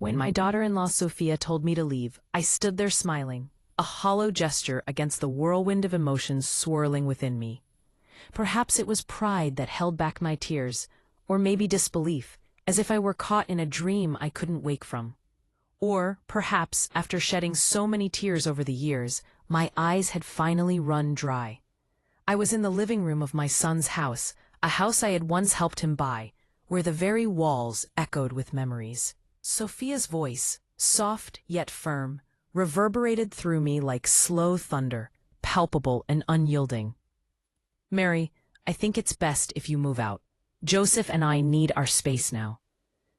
When my daughter-in-law Sophia told me to leave, I stood there smiling, a hollow gesture against the whirlwind of emotions swirling within me. Perhaps it was pride that held back my tears, or maybe disbelief, as if I were caught in a dream I couldn't wake from. Or, perhaps, after shedding so many tears over the years, my eyes had finally run dry. I was in the living room of my son's house, a house I had once helped him buy, where the very walls echoed with memories. Sophia's voice, soft yet firm, reverberated through me like slow thunder, palpable and unyielding. "Mary, I think it's best if you move out. Joseph and I need our space now."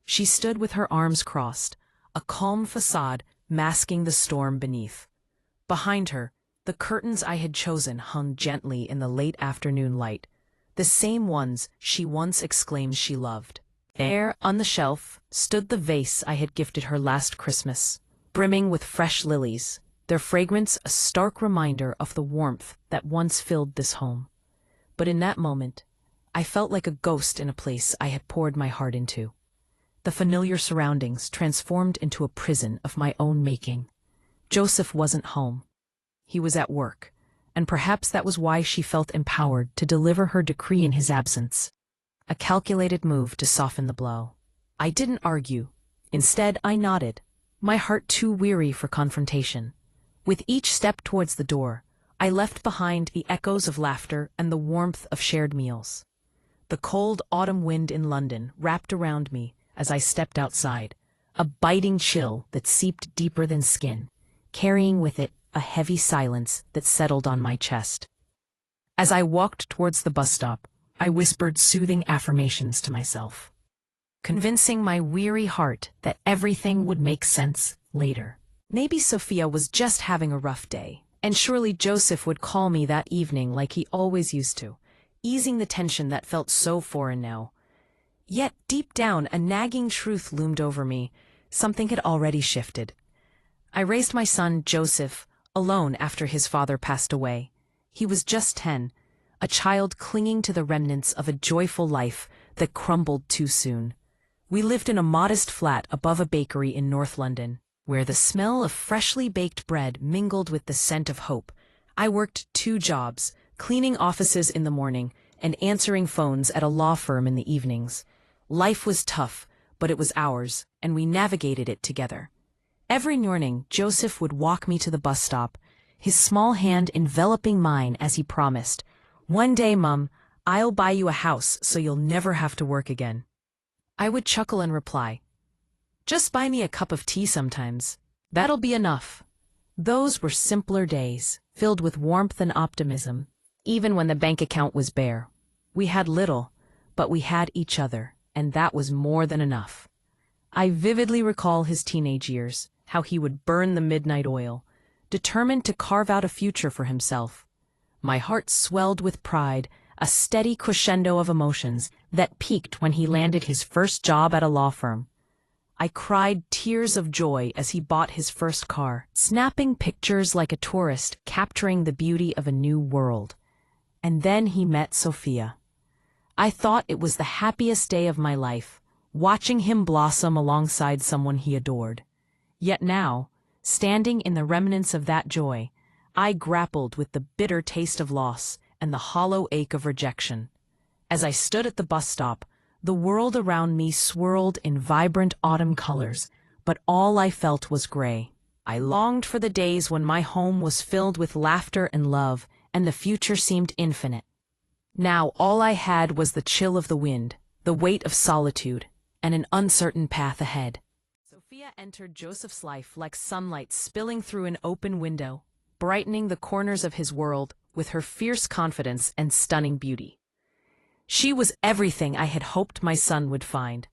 She stood with her arms crossed, a calm facade masking the storm beneath. Behind her, the curtains I had chosen hung gently in the late afternoon light, the same ones she once exclaimed she loved. There, on the shelf, stood the vase I had gifted her last Christmas, brimming with fresh lilies, their fragrance a stark reminder of the warmth that once filled this home. But in that moment, I felt like a ghost in a place I had poured my heart into. The familiar surroundings transformed into a prison of my own making. Joseph wasn't home. He was at work, and perhaps that was why she felt empowered to deliver her decree in his absence. A calculated move to soften the blow. I didn't argue. Instead, I nodded, my heart too weary for confrontation. With each step towards the door, I left behind the echoes of laughter and the warmth of shared meals. The cold autumn wind in London wrapped around me as I stepped outside, a biting chill that seeped deeper than skin, carrying with it a heavy silence that settled on my chest. As I walked towards the bus stop, I whispered soothing affirmations to myself, convincing my weary heart that everything would make sense later. Maybe Sophia was just having a rough day, and surely Joseph would call me that evening like he always used to, easing the tension that felt so foreign now. Yet deep down, a nagging truth loomed over me. Something had already shifted. I raised my son, Joseph, alone after his father passed away. He was just 10, a child clinging to the remnants of a joyful life that crumbled too soon. We lived in a modest flat above a bakery in North London, where the smell of freshly baked bread mingled with the scent of hope. I worked 2 jobs, cleaning offices in the morning and answering phones at a law firm in the evenings. Life was tough, but it was ours, and we navigated it together. Every morning, Joseph would walk me to the bus stop, his small hand enveloping mine as he promised, "One day, Mum, I'll buy you a house so you'll never have to work again." I would chuckle and reply, "Just buy me a cup of tea sometimes. That'll be enough." Those were simpler days, filled with warmth and optimism, even when the bank account was bare. We had little, but we had each other, and that was more than enough. I vividly recall his teenage years, how he would burn the midnight oil, determined to carve out a future for himself. My heart swelled with pride, a steady crescendo of emotions that peaked when he landed his first job at a law firm. I cried tears of joy as he bought his first car, snapping pictures like a tourist capturing the beauty of a new world. And then he met Sophia. I thought it was the happiest day of my life, watching him blossom alongside someone he adored. Yet now, standing in the remnants of that joy, I grappled with the bitter taste of loss and the hollow ache of rejection. As I stood at the bus stop, the world around me swirled in vibrant autumn colors, but all I felt was gray. I longed for the days when my home was filled with laughter and love, and the future seemed infinite. Now all I had was the chill of the wind, the weight of solitude, and an uncertain path ahead. Sophia entered Joseph's life like sunlight spilling through an open window, brightening the corners of his world with her fierce confidence and stunning beauty. She was everything I had hoped my son would find.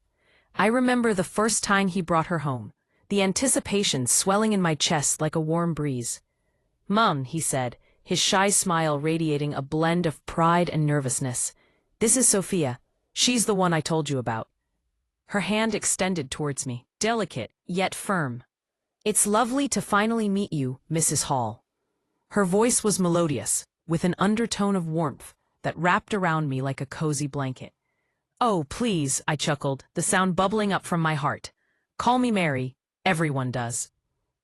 I remember the first time he brought her home, the anticipation swelling in my chest like a warm breeze. "Mum," he said, his shy smile radiating a blend of pride and nervousness. "This is Sophia. She's the one I told you about." Her hand extended towards me, delicate yet firm. "It's lovely to finally meet you, Mrs. Hall." Her voice was melodious, with an undertone of warmth that wrapped around me like a cozy blanket. "Oh, please," I chuckled, the sound bubbling up from my heart. "Call me Mary. Everyone does.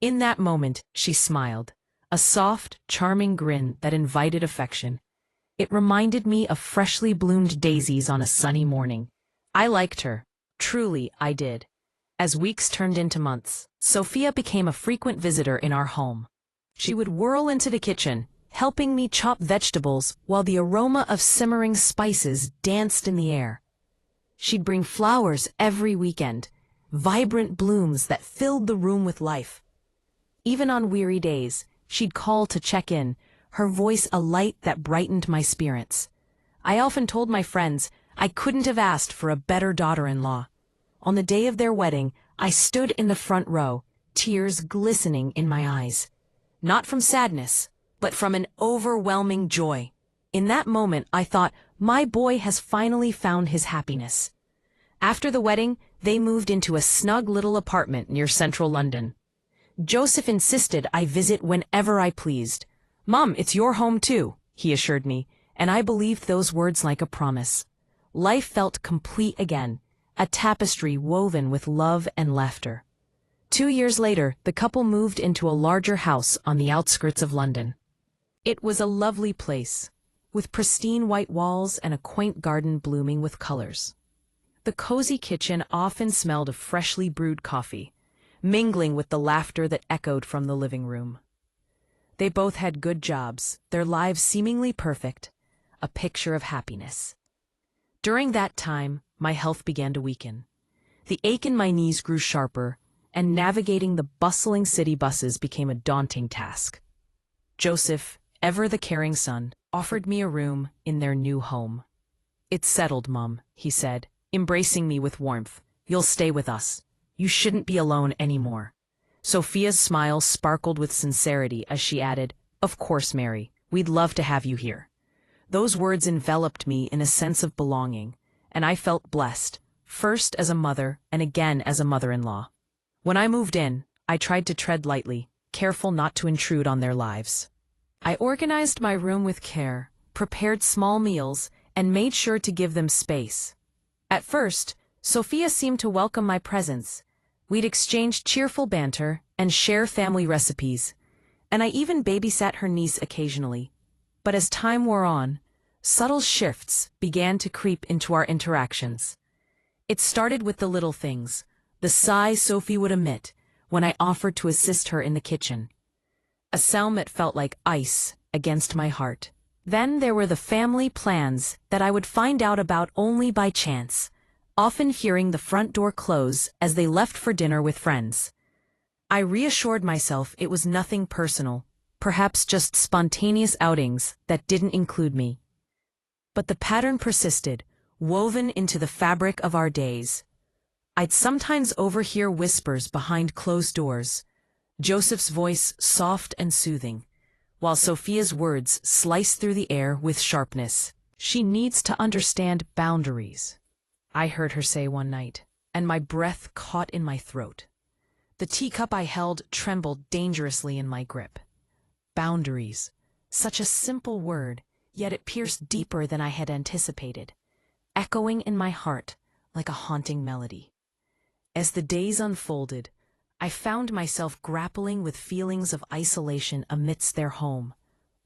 In that moment, she smiled, a soft, charming grin that invited affection. It reminded me of freshly bloomed daisies on a sunny morning. I liked her. Truly, I did. As weeks turned into months, Sophia became a frequent visitor in our home. She would whirl into the kitchen, helping me chop vegetables while the aroma of simmering spices danced in the air. She'd bring flowers every weekend, vibrant blooms that filled the room with life. Even on weary days, she'd call to check in, her voice a light that brightened my spirits. I often told my friends I couldn't have asked for a better daughter-in-law. On the day of their wedding, I stood in the front row, tears glistening in my eyes. Not from sadness, but from an overwhelming joy. In that moment, I thought, my boy has finally found his happiness. After the wedding, they moved into a snug little apartment near central London. Joseph insisted I visit whenever I pleased. "Mom, it's your home too," he assured me, and I believed those words like a promise. Life felt complete again, a tapestry woven with love and laughter. 2 years later, the couple moved into a larger house on the outskirts of London. It was a lovely place, with pristine white walls and a quaint garden blooming with colors. The cozy kitchen often smelled of freshly brewed coffee, mingling with the laughter that echoed from the living room. They both had good jobs, their lives seemingly perfect, a picture of happiness. During that time, my health began to weaken. The ache in my knees grew sharper, and navigating the bustling city buses became a daunting task. Joseph, ever the caring son, offered me a room in their new home. "It's settled, Mum," he said, embracing me with warmth. "You'll stay with us. You shouldn't be alone anymore." Sophia's smile sparkled with sincerity as she added, "Of course, Mary, we'd love to have you here." Those words enveloped me in a sense of belonging, and I felt blessed, first as a mother and again as a mother-in-law. When I moved in, I tried to tread lightly, careful not to intrude on their lives. I organized my room with care, prepared small meals, and made sure to give them space. At first, Sophia seemed to welcome my presence. We'd exchange cheerful banter and share family recipes, and I even babysat her niece occasionally. But as time wore on, subtle shifts began to creep into our interactions. It started with the little things, the sigh Sophie would emit when I offered to assist her in the kitchen. A sound that felt like ice against my heart. Then there were the family plans that I would find out about only by chance, often hearing the front door close as they left for dinner with friends. I reassured myself it was nothing personal, perhaps just spontaneous outings that didn't include me. But the pattern persisted, woven into the fabric of our days. I'd sometimes overhear whispers behind closed doors, Joseph's voice soft and soothing, while Sophia's words sliced through the air with sharpness. "She needs to understand boundaries," I heard her say one night, and my breath caught in my throat. The teacup I held trembled dangerously in my grip. Boundaries. Such a simple word, yet it pierced deeper than I had anticipated, echoing in my heart like a haunting melody. As the days unfolded, I found myself grappling with feelings of isolation amidst their home,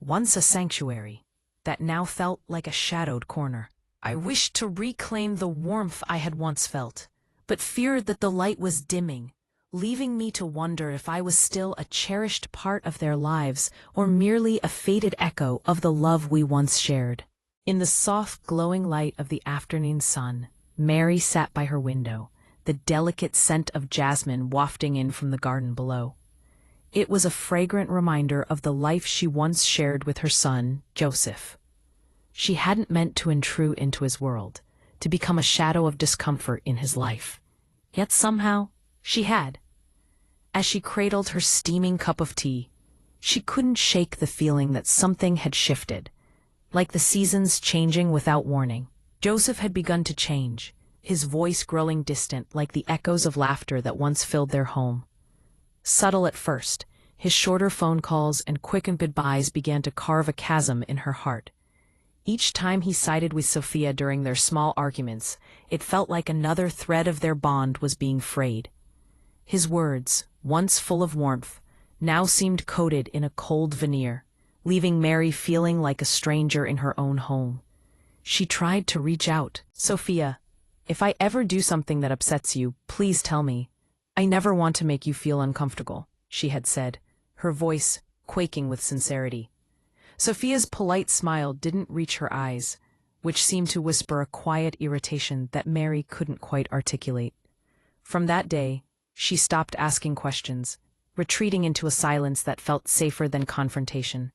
once a sanctuary, that now felt like a shadowed corner. I wished to reclaim the warmth I had once felt, but feared that the light was dimming, leaving me to wonder if I was still a cherished part of their lives or merely a faded echo of the love we once shared. In the soft, glowing light of the afternoon sun, Mary sat by her window, the delicate scent of jasmine wafting in from the garden below. It was a fragrant reminder of the life she once shared with her son, Joseph. She hadn't meant to intrude into his world, to become a shadow of discomfort in his life. Yet somehow, she had. As she cradled her steaming cup of tea, she couldn't shake the feeling that something had shifted, like the seasons changing without warning. Joseph had begun to change, his voice growing distant like the echoes of laughter that once filled their home. Subtle at first, his shorter phone calls and quickened goodbyes began to carve a chasm in her heart. Each time he sided with Sophia during their small arguments, it felt like another thread of their bond was being frayed. His words, once full of warmth, now seemed coated in a cold veneer, leaving Mary feeling like a stranger in her own home. She tried to reach out. "Sophia, if I ever do something that upsets you, please tell me. I never want to make you feel uncomfortable," she had said, her voice quaking with sincerity. Sophia's polite smile didn't reach her eyes, which seemed to whisper a quiet irritation that Mary couldn't quite articulate. From that day, she stopped asking questions, retreating into a silence that felt safer than confrontation.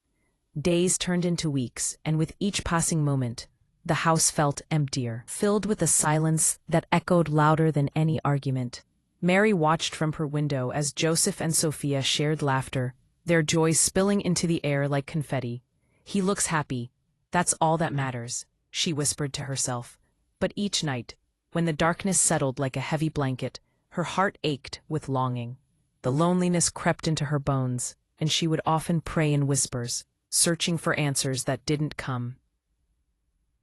Days turned into weeks, and with each passing moment, the house felt emptier, filled with a silence that echoed louder than any argument. Mary watched from her window as Joseph and Sophia shared laughter, their joy spilling into the air like confetti. "He looks happy. That's all that matters," she whispered to herself. But each night, when the darkness settled like a heavy blanket, her heart ached with longing. The loneliness crept into her bones, and she would often pray in whispers, searching for answers that didn't come.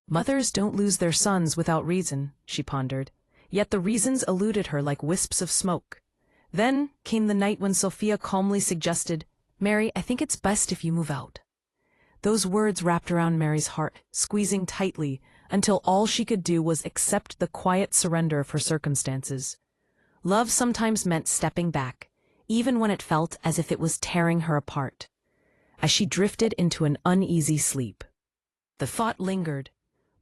"Mothers don't lose their sons without reason," she pondered, yet the reasons eluded her like wisps of smoke. Then came the night when Sophia calmly suggested, "Mary, I think it's best if you move out." Those words wrapped around Mary's heart, squeezing tightly, until all she could do was accept the quiet surrender of her circumstances. Love sometimes meant stepping back, even when it felt as if it was tearing her apart. As she drifted into an uneasy sleep, the thought lingered.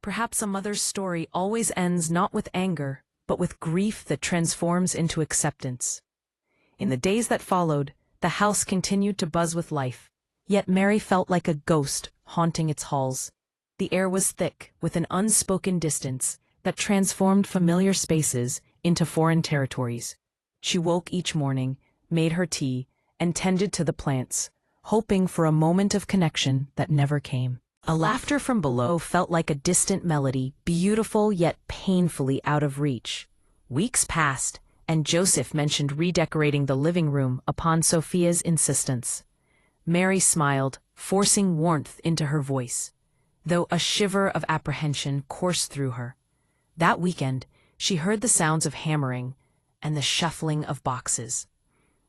Perhaps a mother's story always ends not with anger, but with grief that transforms into acceptance. In the days that followed, the house continued to buzz with life, yet Mary felt like a ghost haunting its halls. The air was thick with an unspoken distance that transformed familiar spaces into foreign territories. She woke each morning, made her tea, and tended to the plants, hoping for a moment of connection that never came. A laughter from below felt like a distant melody, beautiful yet painfully out of reach. Weeks passed, and Joseph mentioned redecorating the living room upon Sophia's insistence. Mary smiled, forcing warmth into her voice, though a shiver of apprehension coursed through her. That weekend, she heard the sounds of hammering and the shuffling of boxes.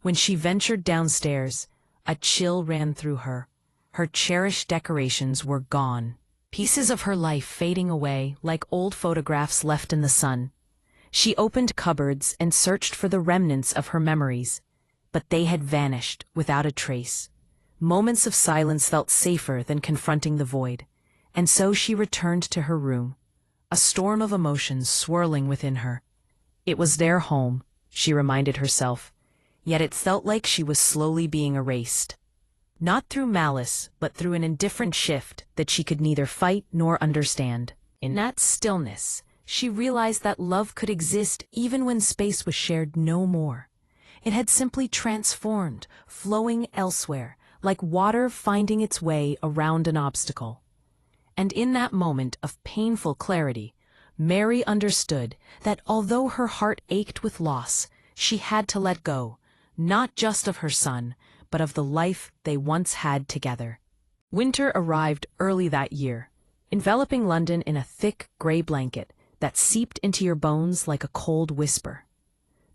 When she ventured downstairs, a chill ran through her. Her cherished decorations were gone, pieces of her life fading away like old photographs left in the sun. She opened cupboards and searched for the remnants of her memories, but they had vanished without a trace. Moments of silence felt safer than confronting the void, and so she returned to her room, a storm of emotions swirling within her. It was their home, she reminded herself, yet it felt like she was slowly being erased. Not through malice, but through an indifferent shift that she could neither fight nor understand. In that stillness, she realized that love could exist even when space was shared no more. It had simply transformed, flowing elsewhere, like water finding its way around an obstacle. And in that moment of painful clarity, Mary understood that although her heart ached with loss, she had to let go, not just of her son, but of the life they once had together. Winter arrived early that year, enveloping London in a thick gray blanket that seeped into your bones like a cold whisper.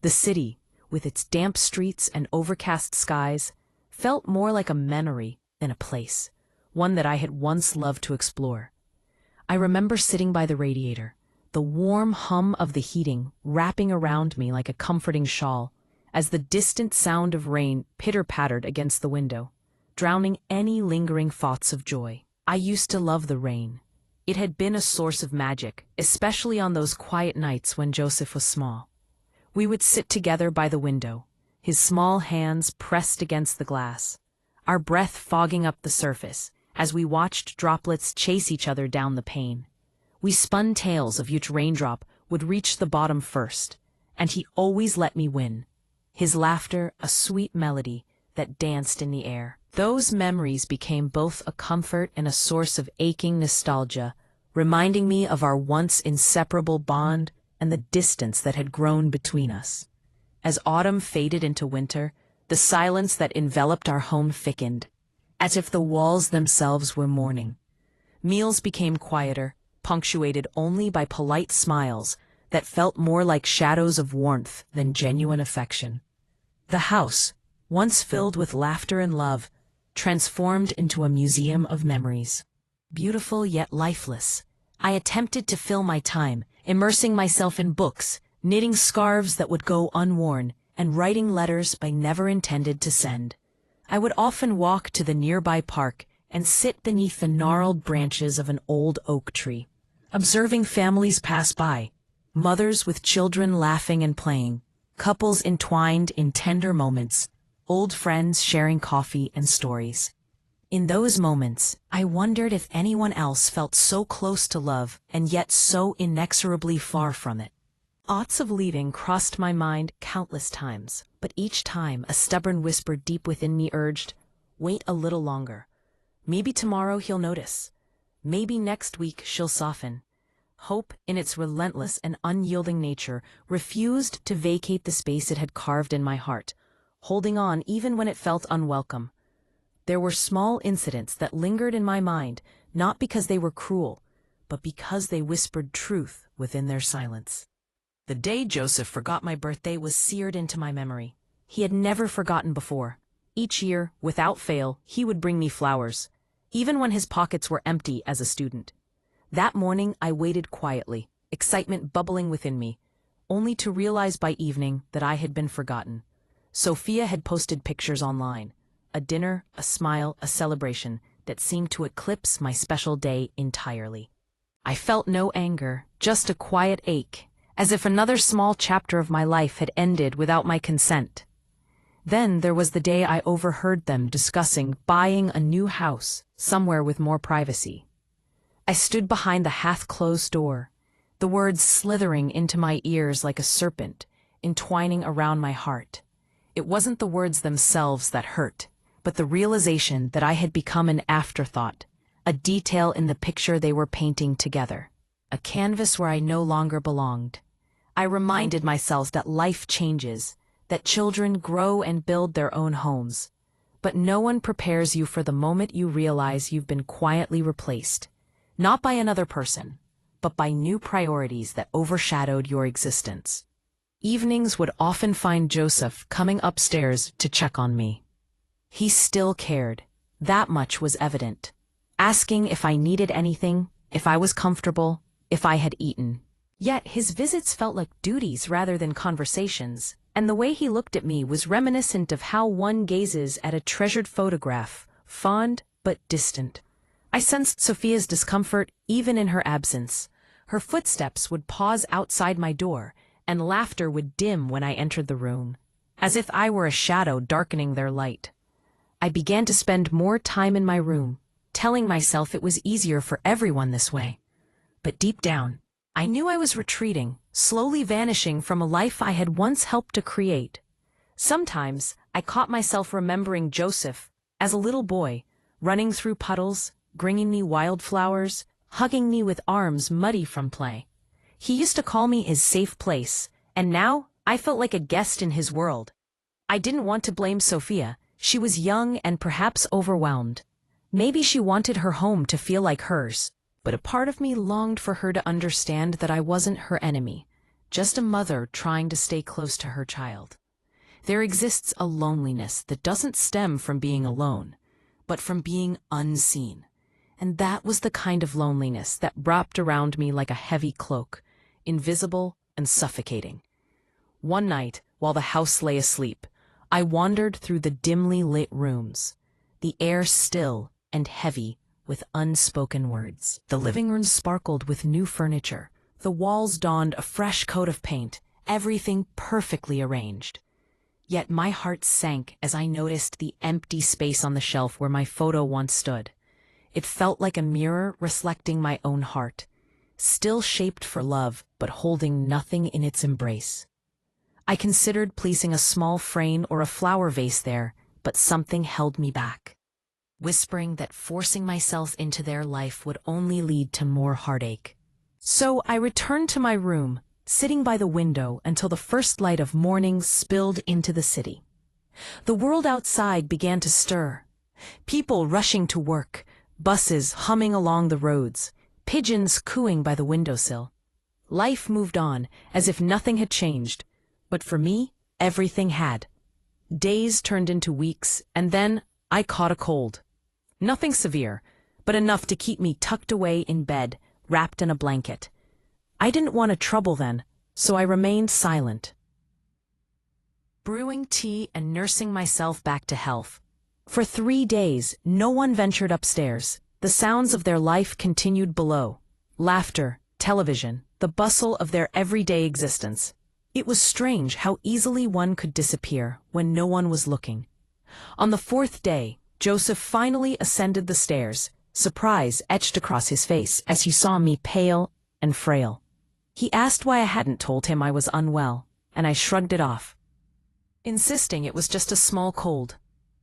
The city, with its damp streets and overcast skies, felt more like a memory than a place, one that I had once loved to explore. I remember sitting by the radiator, the warm hum of the heating wrapping around me like a comforting shawl, as the distant sound of rain pitter-pattered against the window, drowning any lingering thoughts of joy. I used to love the rain. It had been a source of magic, especially on those quiet nights when Joseph was small. We would sit together by the window, his small hands pressed against the glass, our breath fogging up the surface as we watched droplets chase each other down the pane. We spun tales of which raindrop would reach the bottom first, and he always let me win. His laughter a sweet melody that danced in the air. Those memories became both a comfort and a source of aching nostalgia, reminding me of our once inseparable bond and the distance that had grown between us. As autumn faded into winter, the silence that enveloped our home thickened, as if the walls themselves were mourning. Meals became quieter, punctuated only by polite smiles that felt more like shadows of warmth than genuine affection. The house, once filled with laughter and love, transformed into a museum of memories. Beautiful yet lifeless, I attempted to fill my time, immersing myself in books, knitting scarves that would go unworn, and writing letters I never intended to send. I would often walk to the nearby park and sit beneath the gnarled branches of an old oak tree, observing families pass by, mothers with children laughing and playing, couples entwined in tender moments, old friends sharing coffee and stories. In those moments, I wondered if anyone else felt so close to love and yet so inexorably far from it. Thoughts of leaving crossed my mind countless times, but each time a stubborn whisper deep within me urged, "Wait a little longer. Maybe tomorrow he'll notice. Maybe next week she'll soften." Hope, in its relentless and unyielding nature, refused to vacate the space it had carved in my heart, holding on even when it felt unwelcome. There were small incidents that lingered in my mind, not because they were cruel, but because they whispered truth within their silence. The day Joseph forgot my birthday was seared into my memory. He had never forgotten before. Each year, without fail, he would bring me flowers, even when his pockets were empty as a student. That morning I waited quietly, excitement bubbling within me, only to realize by evening that I had been forgotten. Sophia had posted pictures online. A dinner, a smile, a celebration that seemed to eclipse my special day entirely. I felt no anger, just a quiet ache, as if another small chapter of my life had ended without my consent. Then there was the day I overheard them discussing buying a new house, somewhere with more privacy. I stood behind the half-closed door, the words slithering into my ears like a serpent, entwining around my heart. It wasn't the words themselves that hurt, but the realization that I had become an afterthought, a detail in the picture they were painting together, a canvas where I no longer belonged. I reminded myself that life changes, that children grow and build their own homes, but no one prepares you for the moment you realize you've been quietly replaced, not by another person, but by new priorities that overshadowed your existence. Evenings would often find Joseph coming upstairs to check on me. He still cared. That much was evident. Asking if I needed anything, if I was comfortable, if I had eaten. Yet his visits felt like duties rather than conversations, and the way he looked at me was reminiscent of how one gazes at a treasured photograph, fond but distant. I sensed Sophia's discomfort even in her absence. Her footsteps would pause outside my door, and laughter would dim when I entered the room, as if I were a shadow darkening their light. I began to spend more time in my room, telling myself it was easier for everyone this way. But deep down, I knew I was retreating, slowly vanishing from a life I had once helped to create. Sometimes I caught myself remembering Joseph as a little boy, running through puddles, bringing me wildflowers, hugging me with arms muddy from play. He used to call me his safe place, and now I felt like a guest in his world. I didn't want to blame Sophia. She was young and perhaps overwhelmed. Maybe she wanted her home to feel like hers, but a part of me longed for her to understand that I wasn't her enemy, just a mother trying to stay close to her child. There exists a loneliness that doesn't stem from being alone, but from being unseen. And that was the kind of loneliness that wrapped around me like a heavy cloak, invisible and suffocating. One night, while the house lay asleep, I wandered through the dimly lit rooms, the air still and heavy with unspoken words. The living room sparkled with new furniture. The walls donned a fresh coat of paint, everything perfectly arranged. Yet my heart sank as I noticed the empty space on the shelf where my photo once stood. It felt like a mirror reflecting my own heart, still shaped for love but holding nothing in its embrace. I considered placing a small frame or a flower vase there, but something held me back, whispering that forcing myself into their life would only lead to more heartache. So I returned to my room, sitting by the window until the first light of morning spilled into the city. The world outside began to stir. People rushing to work, buses humming along the roads, pigeons cooing by the windowsill. Life moved on as if nothing had changed, but for me, everything had. Days turned into weeks, and then I caught a cold. Nothing severe, but enough to keep me tucked away in bed, wrapped in a blanket. I didn't want to trouble then, so I remained silent, brewing tea and nursing myself back to health. For 3 days, no one ventured upstairs. The sounds of their life continued below. Laughter, television, the bustle of their everyday existence. It was strange how easily one could disappear when no one was looking. On the 4th day, Joseph finally ascended the stairs, surprise etched across his face as he saw me pale and frail. He asked why I hadn't told him I was unwell, and I shrugged it off, insisting it was just a small cold.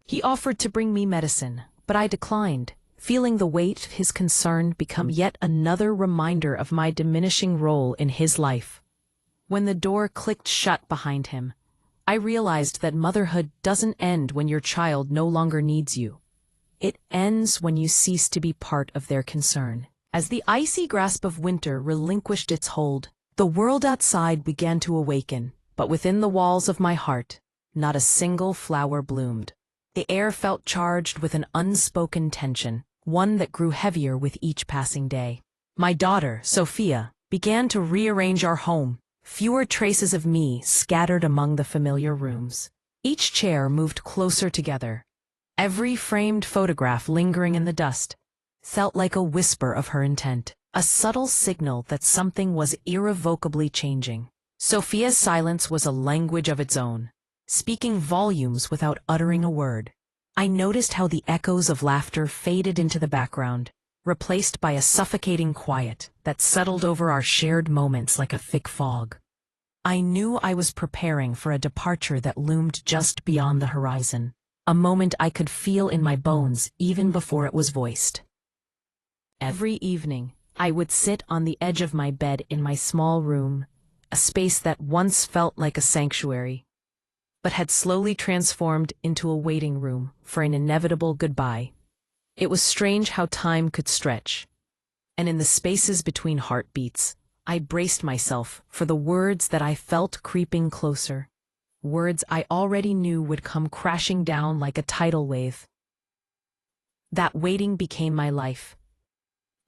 He offered to bring me medicine, but I declined, feeling the weight of his concern become yet another reminder of my diminishing role in his life. When the door clicked shut behind him, I realized that motherhood doesn't end when your child no longer needs you. It ends when you cease to be part of their concern. As the icy grasp of winter relinquished its hold, the world outside began to awaken, but within the walls of my heart, not a single flower bloomed. The air felt charged with an unspoken tension, one that grew heavier with each passing day. My daughter, Sophia, began to rearrange our home, fewer traces of me scattered among the familiar rooms. Each chair moved closer together. Every framed photograph lingering in the dust felt like a whisper of her intent, a subtle signal that something was irrevocably changing. Sophia's silence was a language of its own, speaking volumes without uttering a word. I noticed how the echoes of laughter faded into the background, replaced by a suffocating quiet that settled over our shared moments like a thick fog. I knew I was preparing for a departure that loomed just beyond the horizon, a moment I could feel in my bones even before it was voiced. Every evening, I would sit on the edge of my bed in my small room, a space that once felt like a sanctuary, but had slowly transformed into a waiting room for an inevitable goodbye. It was strange how time could stretch, and in the spaces between heartbeats, I braced myself for the words that I felt creeping closer, words I already knew would come crashing down like a tidal wave. That waiting became my life.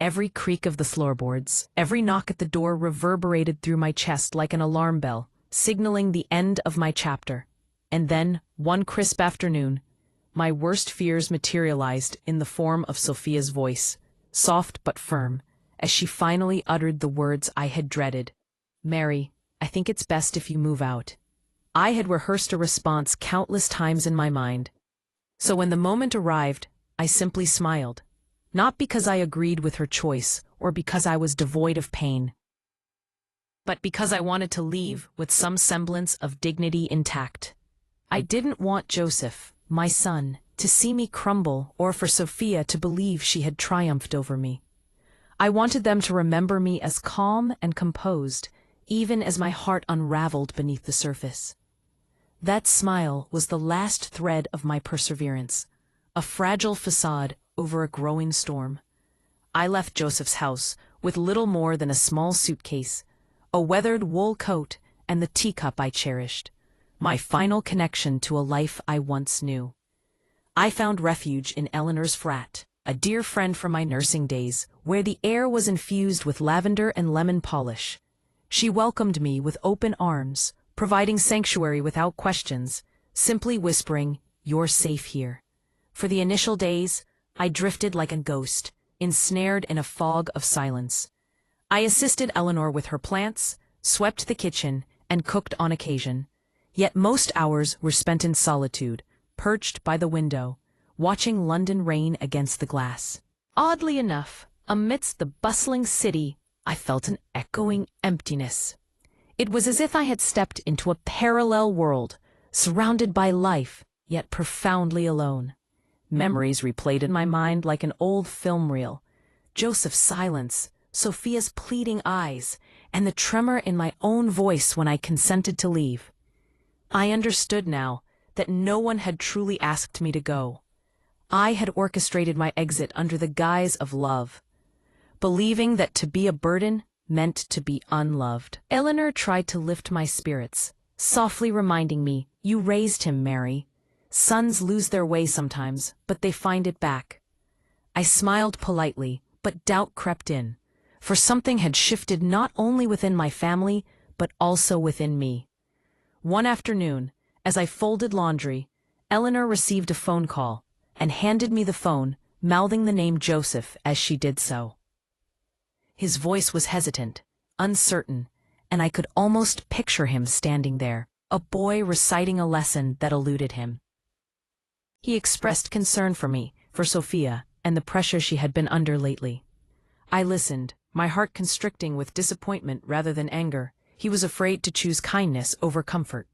Every creak of the floorboards, every knock at the door reverberated through my chest like an alarm bell, signaling the end of my chapter. And then, one crisp afternoon, my worst fears materialized in the form of Sophia's voice, soft but firm, as she finally uttered the words I had dreaded. "Mary, I think it's best if you move out." I had rehearsed a response countless times in my mind. So when the moment arrived, I simply smiled. Not because I agreed with her choice or because I was devoid of pain, but because I wanted to leave with some semblance of dignity intact. I didn't want Joseph, my son, to see me crumble or for Sophia to believe she had triumphed over me. I wanted them to remember me as calm and composed, even as my heart unraveled beneath the surface. That smile was the last thread of my perseverance, a fragile facade over a growing storm. I left Joseph's house with little more than a small suitcase, a weathered wool coat, and the teacup I cherished, my final connection to a life I once knew. I found refuge in Eleanor's flat, a dear friend from my nursing days, where the air was infused with lavender and lemon polish. She welcomed me with open arms, providing sanctuary without questions, simply whispering, "You're safe here." For the initial days, I drifted like a ghost, ensnared in a fog of silence. I assisted Eleanor with her plants, swept the kitchen, and cooked on occasion. Yet most hours were spent in solitude, perched by the window, watching London rain against the glass. Oddly enough, amidst the bustling city, I felt an echoing emptiness. It was as if I had stepped into a parallel world, surrounded by life, yet profoundly alone. Memories replayed in my mind like an old film reel. Joseph's silence, Sophia's pleading eyes, and the tremor in my own voice when I consented to leave. I understood now that no one had truly asked me to go. I had orchestrated my exit under the guise of love, believing that to be a burden meant to be unloved. Eleanor tried to lift my spirits, softly reminding me, "You raised him, Mary. Sons lose their way sometimes, but they find it back. I smiled politely, but doubt crept in, for something had shifted not only within my family, but also within me. One afternoon, as I folded laundry, Eleanor received a phone call and handed me the phone, mouthing the name Joseph as she did so. His voice was hesitant, uncertain, and I could almost picture him standing there, a boy reciting a lesson that eluded him. He expressed concern for me, for Sophia, and the pressure she had been under lately. I listened, my heart constricting with disappointment rather than anger. He was afraid to choose kindness over comfort.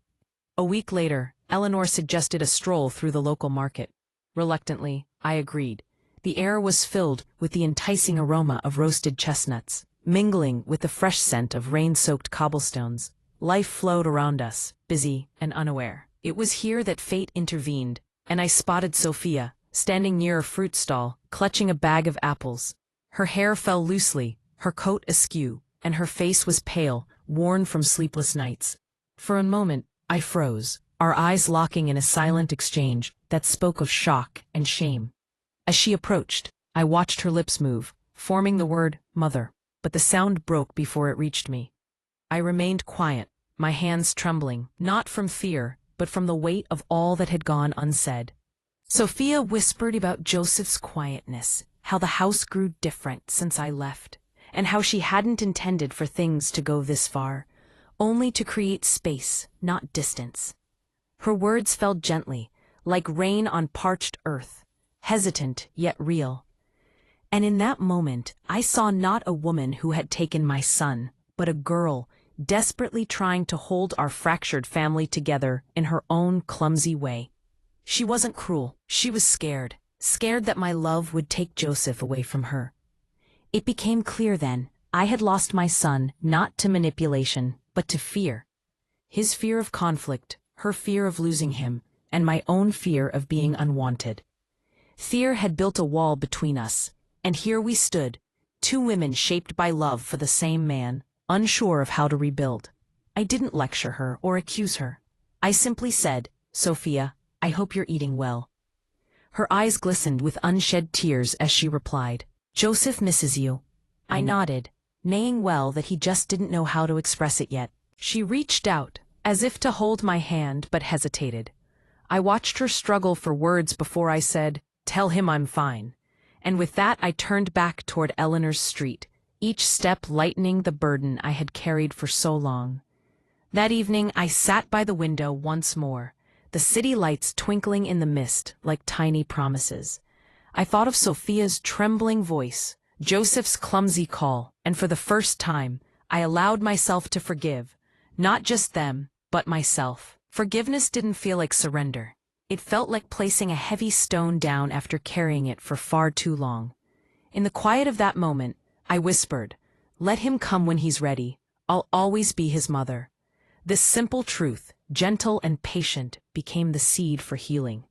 A week later, Eleanor suggested a stroll through the local market. Reluctantly, I agreed. The air was filled with the enticing aroma of roasted chestnuts, mingling with the fresh scent of rain-soaked cobblestones. Life flowed around us, busy and unaware. It was here that fate intervened, and I spotted Sophia, standing near a fruit stall, clutching a bag of apples. Her hair fell loosely, her coat askew, and her face was pale, worn from sleepless nights. For a moment, I froze, our eyes locking in a silent exchange that spoke of shock and shame. As she approached, I watched her lips move, forming the word, mother, but the sound broke before it reached me. I remained quiet, my hands trembling, not from fear, but from the weight of all that had gone unsaid. Sophia whispered about Joseph's quietness, how the house grew different since I left, and how she hadn't intended for things to go this far, only to create space, not distance. Her words fell gently, like rain on parched earth, hesitant yet real. And in that moment, I saw not a woman who had taken my son, but a girl, desperately trying to hold our fractured family together in her own clumsy way. She wasn't cruel, she was scared that my love would take Joseph away from her. It became clear then, I had lost my son not to manipulation, but to fear. His fear of conflict, her fear of losing him, and my own fear of being unwanted. Fear had built a wall between us, and here we stood, two women shaped by love for the same man, unsure of how to rebuild. I didn't lecture her or accuse her. I simply said, Sophia, I hope you're eating well. Her eyes glistened with unshed tears as she replied, Joseph misses you. I nodded, knowing well that he just didn't know how to express it yet. She reached out, as if to hold my hand, but hesitated. I watched her struggle for words before I said, tell him I'm fine. And with that I turned back toward Eleanor's street, each step lightening the burden I had carried for so long. That evening I sat by the window once more, the city lights twinkling in the mist like tiny promises. I thought of Sophia's trembling voice, Joseph's clumsy call, and for the first time, I allowed myself to forgive, not just them, but myself. Forgiveness didn't feel like surrender. It felt like placing a heavy stone down after carrying it for far too long. In the quiet of that moment, I whispered, let him come when he's ready. I'll always be his mother. This simple truth, gentle and patient, became the seed for healing.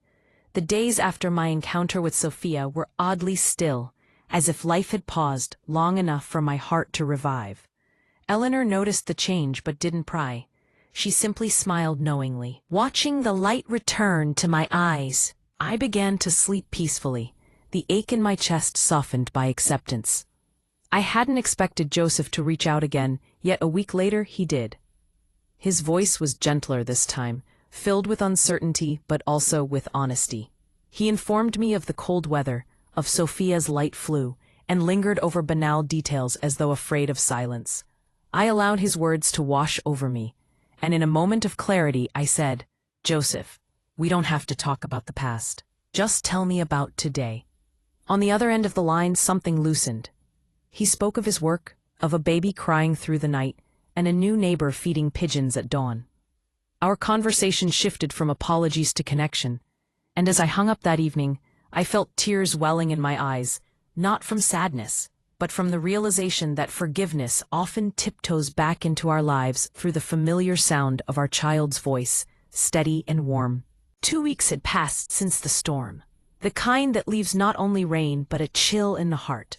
The days after my encounter with Sophia were oddly still, as if life had paused long enough for my heart to revive. Eleanor noticed the change but didn't pry. She simply smiled knowingly. Watching the light return to my eyes, I began to sleep peacefully, the ache in my chest softened by acceptance. I hadn't expected Joseph to reach out again, yet a week later he did. His voice was gentler this time, filled with uncertainty but also with honesty. He informed me of the cold weather, of Sophia's light flu, and lingered over banal details as though afraid of silence. I allowed his words to wash over me, and in a moment of clarity I said, Joseph, we don't have to talk about the past. Just tell me about today. On the other end of the line something loosened. He spoke of his work, of a baby crying through the night, and a new neighbor feeding pigeons at dawn. Our conversation shifted from apologies to connection, and as I hung up that evening, I felt tears welling in my eyes, not from sadness, but from the realization that forgiveness often tiptoes back into our lives through the familiar sound of our child's voice, steady and warm. 2 weeks had passed since the storm, the kind that leaves not only rain but a chill in the heart.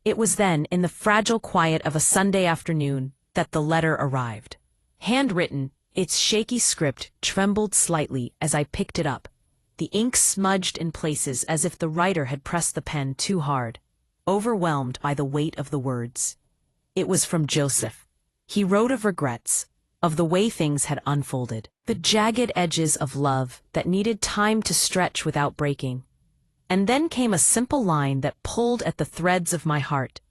It was then, in the fragile quiet of a Sunday afternoon, that the letter arrived. Handwritten, its shaky script trembled slightly as I picked it up. the ink smudged in places as if the writer had pressed the pen too hard, overwhelmed by the weight of the words. It was from Joseph. He wrote of regrets, of the way things had unfolded, the jagged edges of love that needed time to stretch without breaking. And then came a simple line that pulled at the threads of my heart.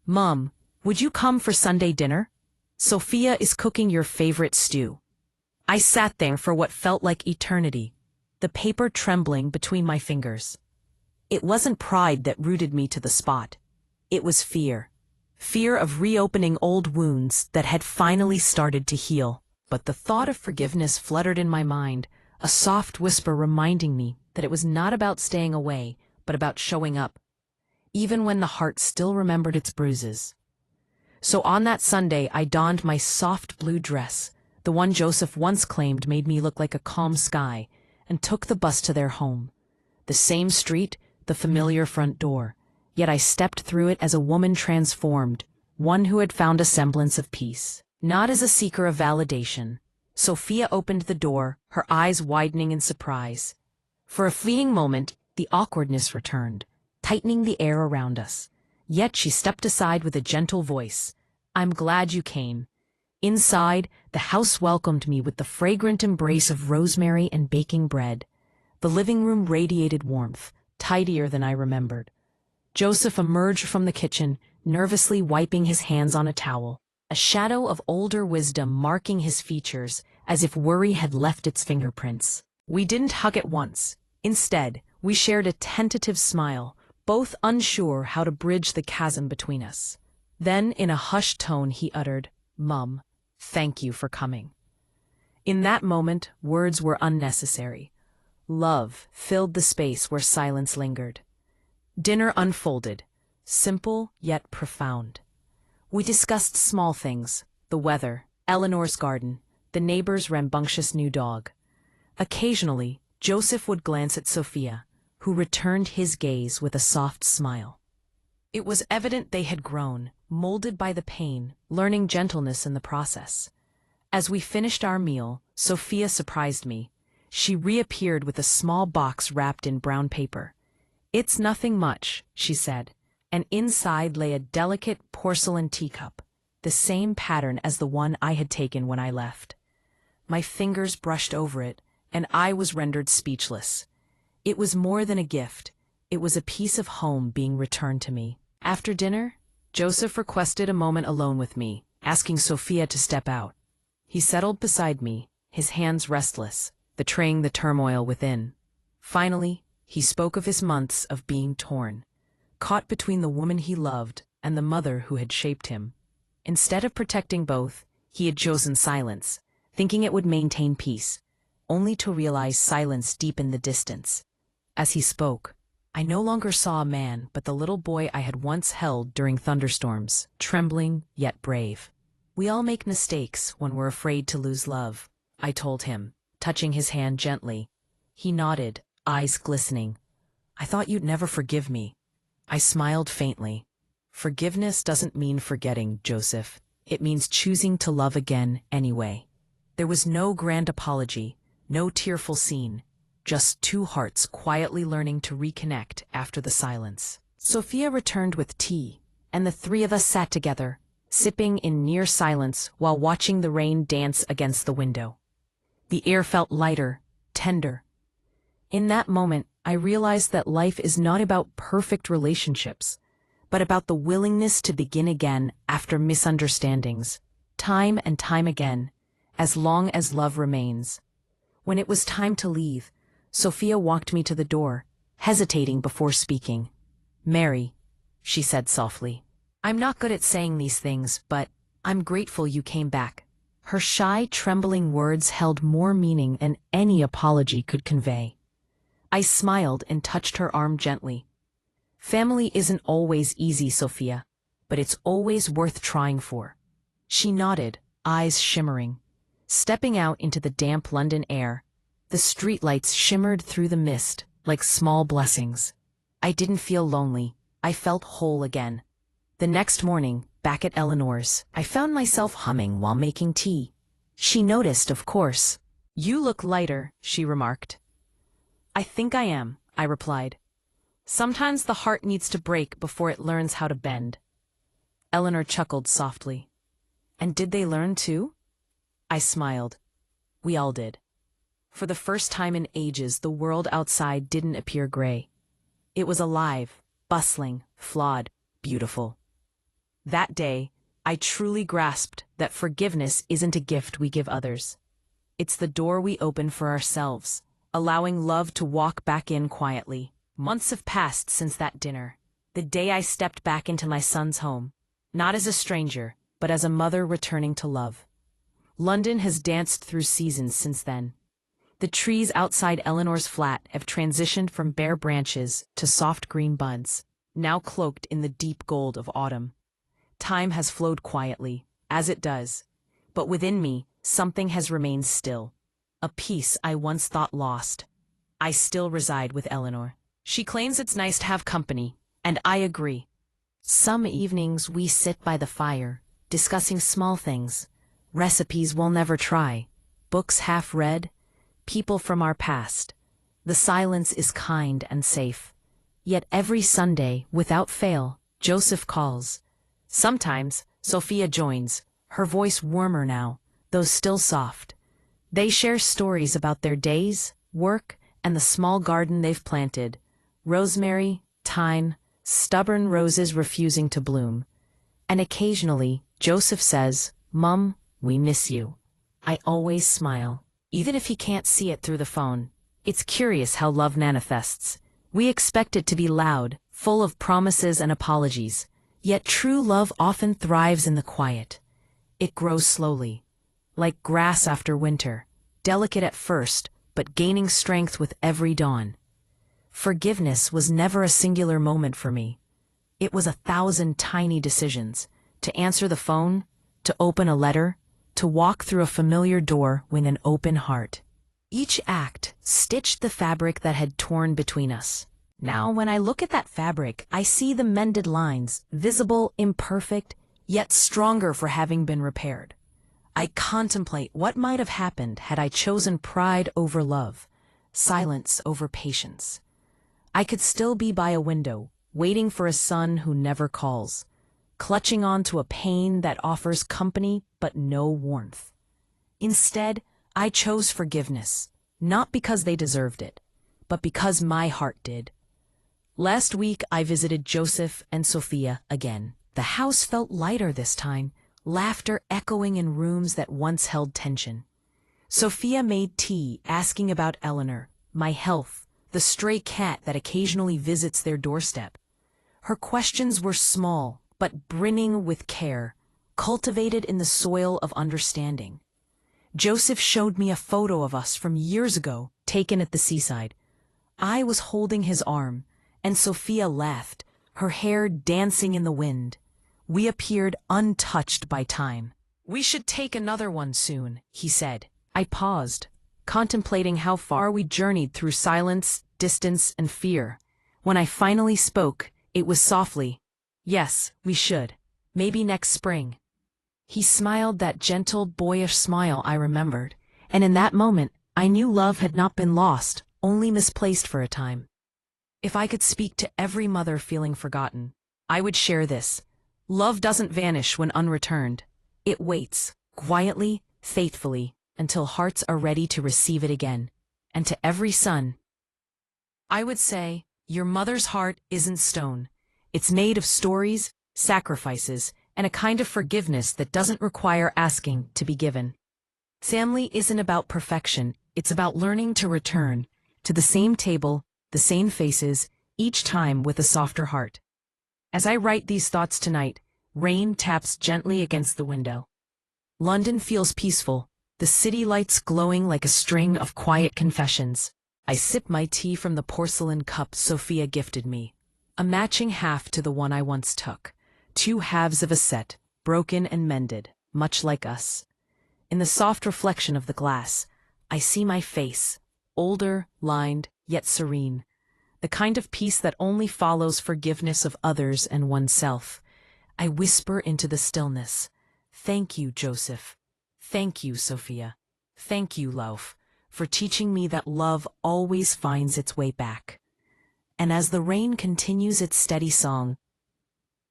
"Mom, would you come for Sunday dinner? Sophia is cooking your favorite stew." I sat there for what felt like eternity, the paper trembling between my fingers. It wasn't pride that rooted me to the spot. It was fear. Fear of reopening old wounds that had finally started to heal. But the thought of forgiveness fluttered in my mind, a soft whisper reminding me that it was not about staying away, but about showing up, even when the heart still remembered its bruises. So on that Sunday, I donned my soft blue dress, the one Joseph once claimed made me look like a calm sky, and took the bus to their home. The same street, the familiar front door, yet I stepped through it as a woman transformed, one who had found a semblance of peace. Not as a seeker of validation. Sophia opened the door, her eyes widening in surprise. For a fleeting moment, the awkwardness returned, tightening the air around us. Yet she stepped aside with a gentle voice. "I'm glad you came." Inside, the house welcomed me with the fragrant embrace of rosemary and baking bread. The living room radiated warmth, tidier than I remembered. Joseph emerged from the kitchen, nervously wiping his hands on a towel, a shadow of older wisdom marking his features as if worry had left its fingerprints. We didn't hug at once. Instead, we shared a tentative smile, both unsure how to bridge the chasm between us. Then, in a hushed tone, he uttered, "Mum, thank you for coming." In that moment, words were unnecessary. Love filled the space where silence lingered. Dinner unfolded, simple yet profound. We discussed small things, the weather, Eleanor's garden, the neighbor's rambunctious new dog. Occasionally, Joseph would glance at Sophia, who returned his gaze with a soft smile. It was evident they had grown, molded by the pain, learning gentleness in the process. As we finished our meal, Sophia surprised me. She reappeared with a small box wrapped in brown paper. "It's nothing much," she said, and inside lay a delicate porcelain teacup, the same pattern as the one I had taken when I left. My fingers brushed over it, and I was rendered speechless. It was more than a gift. It was a piece of home being returned to me. After dinner, Joseph requested a moment alone with me, asking Sophia to step out. He settled beside me, his hands restless, betraying the turmoil within. Finally, he spoke of his months of being torn, caught between the woman he loved and the mother who had shaped him. Instead of protecting both, he had chosen silence, thinking it would maintain peace, only to realize silence deepened the distance. As he spoke, I no longer saw a man but the little boy I had once held during thunderstorms, trembling yet brave. "We all make mistakes when we're afraid to lose love," I told him, touching his hand gently. He nodded, eyes glistening. "I thought you'd never forgive me." I smiled faintly. "Forgiveness doesn't mean forgetting, Joseph. It means choosing to love again anyway." There was no grand apology, no tearful scene, just two hearts quietly learning to reconnect after the silence. Sophia returned with tea, and the three of us sat together, sipping in near silence while watching the rain dance against the window. The air felt lighter, tender. In that moment, I realized that life is not about perfect relationships, but about the willingness to begin again after misunderstandings, time and time again, as long as love remains. When it was time to leave, Sophia walked me to the door, hesitating before speaking. "Mary," she said softly, "I'm not good at saying these things, but I'm grateful you came back." Her shy, trembling words held more meaning than any apology could convey. I smiled and touched her arm gently. "Family isn't always easy, Sophia, but it's always worth trying for." She nodded, eyes shimmering. Stepping out into the damp London air, the streetlights shimmered through the mist like small blessings. I didn't feel lonely. I felt whole again. The next morning, back at Eleanor's, I found myself humming while making tea. She noticed, of course. "You look lighter," she remarked. I think I am, I replied. Sometimes the heart needs to break before it learns how to bend. Eleanor chuckled softly. And did they learn too? I smiled. We all did. For the first time in ages, the world outside didn't appear gray. It was alive, bustling, flawed, beautiful. That day, I truly grasped that forgiveness isn't a gift we give others. It's the door we open for ourselves, allowing love to walk back in quietly. Months have passed since that dinner, the day I stepped back into my son's home, not as a stranger, but as a mother returning to love. London has danced through seasons since then. The trees outside Eleanor's flat have transitioned from bare branches to soft green buds, now cloaked in the deep gold of autumn. Time has flowed quietly, as it does, but within me, something has remained still. A peace I once thought lost. I still reside with Eleanor. She claims it's nice to have company, and I agree. Some evenings we sit by the fire, discussing small things, recipes we'll never try, books half read, people from our past. The silence is kind and safe. Yet every Sunday, without fail, Joseph calls. Sometimes, Sophia joins, her voice warmer now, though still soft. They share stories about their days, work, and the small garden they've planted. Rosemary, thyme, stubborn roses refusing to bloom. And occasionally, Joseph says, "Mum, we miss you." I always smile, even if he can't see it through the phone. It's curious how love manifests. We expect it to be loud, full of promises and apologies. Yet true love often thrives in the quiet. It grows slowly, like grass after winter, delicate at first, but gaining strength with every dawn. Forgiveness was never a singular moment for me. It was 1,000 tiny decisions: to answer the phone, to open a letter, to walk through a familiar door with an open heart. Each act stitched the fabric that had torn between us. Now, when I look at that fabric, I see the mended lines, visible, imperfect, yet stronger for having been repaired. I contemplate what might have happened had I chosen pride over love, silence over patience. I could still be by a window, waiting for a son who never calls, clutching on to a pain that offers company but no warmth. Instead, I chose forgiveness, not because they deserved it, but because my heart did. Last week, I visited Joseph and Sophia again. The house felt lighter this time, laughter echoing in rooms that once held tension. Sophia made tea, asking about Eleanor, my health, the stray cat that occasionally visits their doorstep. Her questions were small, but brimming with care, cultivated in the soil of understanding. Joseph showed me a photo of us from years ago, taken at the seaside. I was holding his arm, and Sophia laughed, her hair dancing in the wind. We appeared untouched by time. "We should take another one soon," he said. I paused, contemplating how far we journeyed through silence, distance, and fear. When I finally spoke, it was softly. "Yes, we should. Maybe next spring." He smiled that gentle, boyish smile I remembered, and in that moment, I knew love had not been lost, only misplaced for a time. If I could speak to every mother feeling forgotten, I would share this. Love doesn't vanish when unreturned. It waits, quietly, faithfully, until hearts are ready to receive it again. And to every son, I would say, your mother's heart isn't stone. It's made of stories, sacrifices, and a kind of forgiveness that doesn't require asking to be given. Family isn't about perfection, it's about learning to return to the same table, the same faces, each time with a softer heart. As I write these thoughts tonight, rain taps gently against the window. London feels peaceful, the city lights glowing like a string of quiet confessions. I sip my tea from the porcelain cup Sophia gifted me, a matching half to the one I once took. Two halves of a set, broken and mended, much like us. In the soft reflection of the glass, I see my face, older, lined, yet serene. The kind of peace that only follows forgiveness of others and oneself. I whisper into the stillness. Thank you, Joseph. Thank you, Sophia. Thank you, love, for teaching me that love always finds its way back. And as the rain continues its steady song,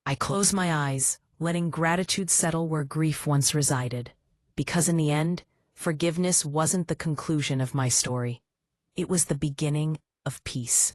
I close my eyes, letting gratitude settle where grief once resided. Because in the end, forgiveness wasn't the conclusion of my story. It was the beginning of peace.